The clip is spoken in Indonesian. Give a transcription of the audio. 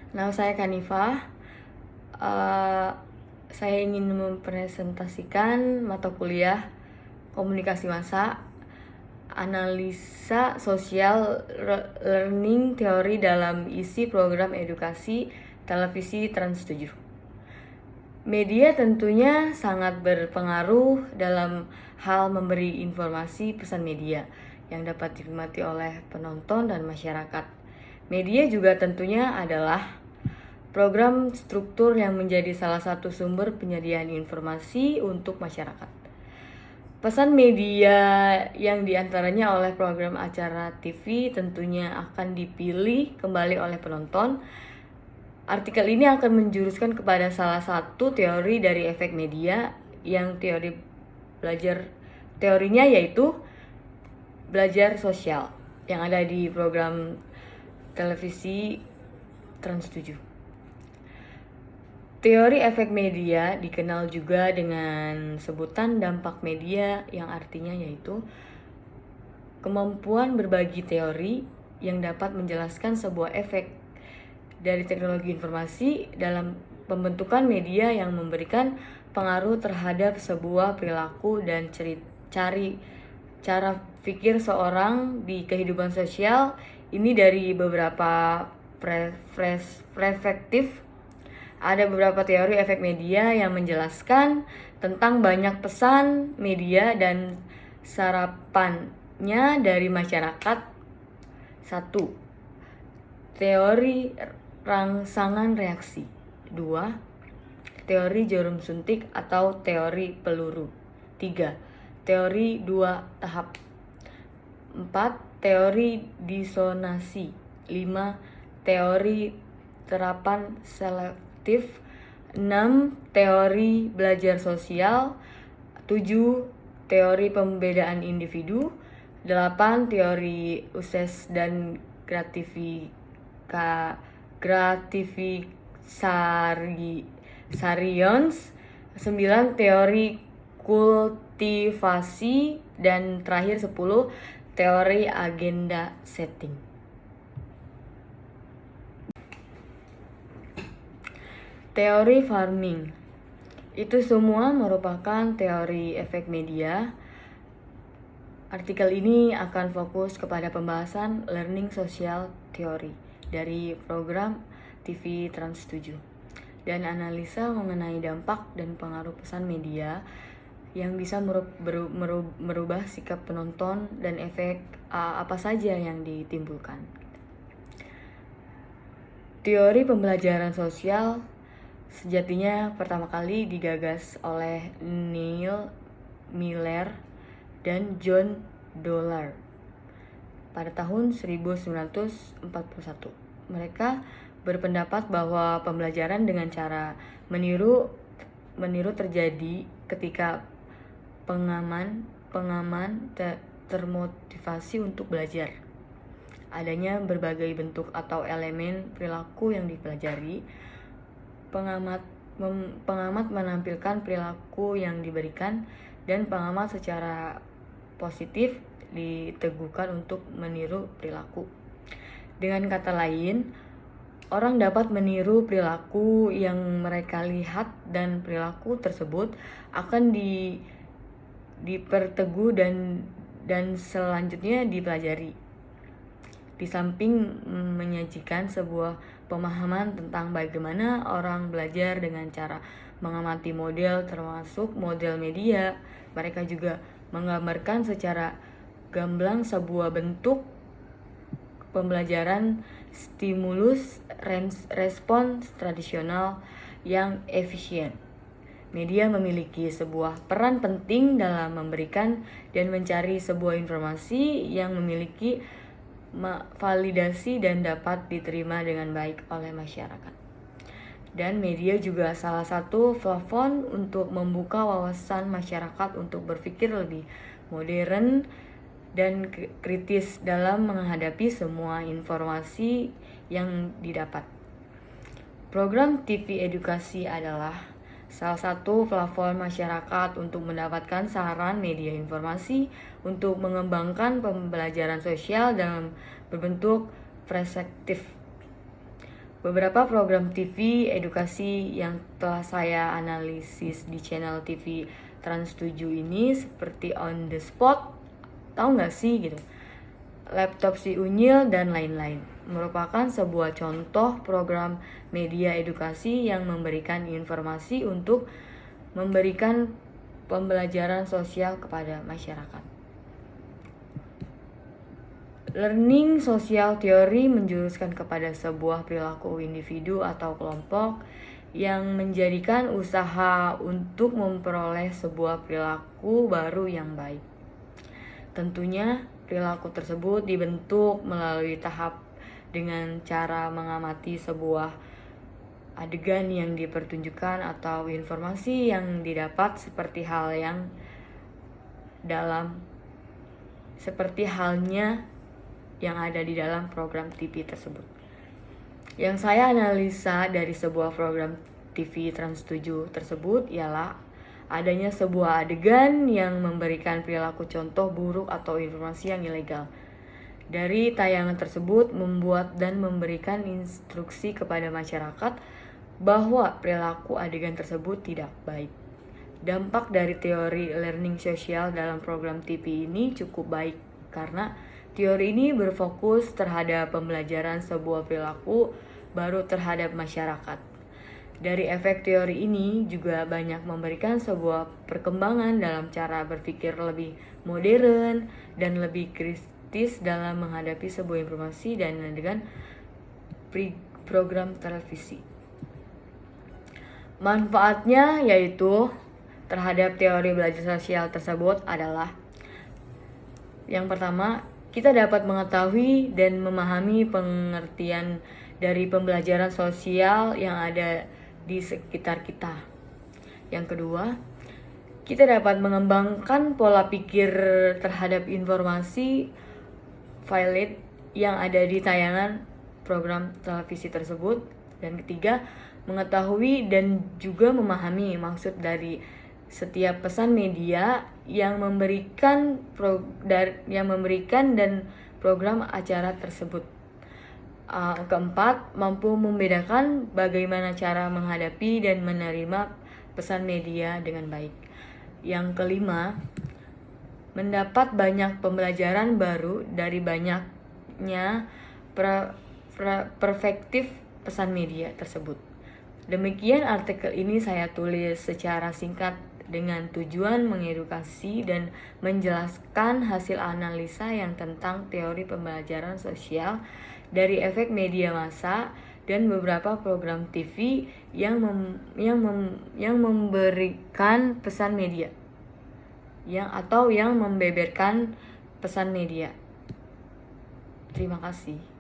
Nama saya Kanifah. Eh, saya ingin mempresentasikan mata kuliah Komunikasi Massa, Analisa Sosial Learning Teori dalam isi program edukasi televisi Trans 7. Media tentunya sangat berpengaruh dalam hal memberi informasi pesan media yang dapat dinikmati oleh penonton dan masyarakat. Media juga tentunya adalah program struktur yang menjadi salah satu sumber penyediaan informasi untuk masyarakat. Pesan media yang diantaranya oleh program acara TV tentunya akan dipilih kembali oleh penonton. Artikel ini akan menjuruskan kepada salah satu teori dari efek media yang teorinya yaitu belajar sosial yang ada di program televisi Trans 7. Teori efek media dikenal juga dengan sebutan dampak media yang artinya yaitu kemampuan berbagi teori yang dapat menjelaskan sebuah efek dari teknologi informasi dalam pembentukan media yang memberikan pengaruh terhadap sebuah perilaku dan cara pikir seorang di kehidupan sosial. Ini dari beberapa perspektif. Ada beberapa teori efek media yang menjelaskan tentang banyak pesan media dan sarapannya dari masyarakat. 1. Teori rangsangan reaksi. 2. Teori jarum suntik atau teori peluru. 3. Teori 2 tahap. 4. Teori disonasi. 5. Teori terapan selektif. 6. Teori belajar sosial. 7. Teori pembedaan individu. 8. Teori uses dan gratifikasarions. 9. Teori kultivasi. Dan terakhir 10. Teori agenda setting. Teori farming. Itu semua merupakan teori efek media. Artikel ini akan fokus kepada pembahasan learning social theory dari program TV Trans 7 dan analisa mengenai dampak dan pengaruh pesan media yang bisa merubah sikap penonton dan efek apa saja yang ditimbulkan. Teori pembelajaran sosial sejatinya pertama kali digagas oleh Neil Miller dan John Dollar pada tahun 1941. Mereka berpendapat bahwa pembelajaran dengan cara meniru terjadi ketika pengaman termotivasi untuk belajar. Adanya berbagai bentuk atau elemen perilaku yang dipelajari. Pengamat menampilkan perilaku yang diberikan dan pengamat secara positif diteguhkan untuk meniru perilaku. Dengan kata lain, orang dapat meniru perilaku yang mereka lihat dan perilaku tersebut akan diperteguh dan selanjutnya dipelajari. Di samping menyajikan sebuah pemahaman tentang bagaimana orang belajar dengan cara mengamati model termasuk model media, mereka juga menggambarkan secara gamblang sebuah bentuk pembelajaran stimulus respons tradisional yang efisien. Media memiliki sebuah peran penting dalam memberikan dan mencari sebuah informasi yang memiliki validasi dan dapat diterima dengan baik oleh masyarakat. Dan media juga salah satu platform untuk membuka wawasan masyarakat untuk berpikir lebih modern dan kritis dalam menghadapi semua informasi yang didapat. Program TV edukasi adalah salah satu platform masyarakat untuk mendapatkan saran media informasi untuk mengembangkan pembelajaran sosial dalam berbentuk perspektif. Beberapa program TV edukasi yang telah saya analisis di channel TV Trans 7 ini seperti On The Spot, tahu nggak sih gitu, Laptop Si Unyil, dan lain-lain, merupakan sebuah contoh program media edukasi yang memberikan informasi untuk memberikan pembelajaran sosial kepada masyarakat. Learning sosial teori menjuruskan kepada sebuah perilaku individu atau kelompok yang menjadikan usaha untuk memperoleh sebuah perilaku baru yang baik. Tentunya perilaku tersebut dibentuk melalui tahap dengan cara mengamati sebuah adegan yang dipertunjukkan atau informasi yang didapat seperti halnya yang ada di dalam program TV tersebut. Yang saya analisa dari sebuah program TV Trans 7 tersebut ialah adanya sebuah adegan yang memberikan perilaku contoh buruk atau informasi yang ilegal. Dari tayangan tersebut membuat dan memberikan instruksi kepada masyarakat bahwa perilaku adegan tersebut tidak baik. Dampak dari teori learning sosial dalam program TV ini cukup baik karena teori ini berfokus terhadap pembelajaran sebuah perilaku baru terhadap masyarakat. Dari efek teori ini juga banyak memberikan sebuah perkembangan dalam cara berpikir lebih modern dan lebih kritis dalam menghadapi sebuah informasi dan dengan program televisi. Manfaatnya yaitu terhadap teori belajar sosial tersebut adalah: yang pertama, kita dapat mengetahui dan memahami pengertian dari pembelajaran sosial yang ada di sekitar kita. Yang kedua, kita dapat mengembangkan pola pikir terhadap informasi valid yang ada di tayangan program televisi tersebut. Dan ketiga, mengetahui dan juga memahami maksud dari setiap pesan media yang memberikan dan program acara tersebut. Keempat, mampu membedakan bagaimana cara menghadapi dan menerima pesan media dengan baik. Yang kelima, mendapat banyak pembelajaran baru dari banyaknya perspektif pesan media tersebut. Demikian artikel ini saya tulis secara singkat dengan tujuan mengedukasi dan menjelaskan hasil analisa yang tentang teori pembelajaran sosial dari efek media massa dan beberapa program TV yang memberikan pesan media yang membeberkan pesan media. Terima kasih.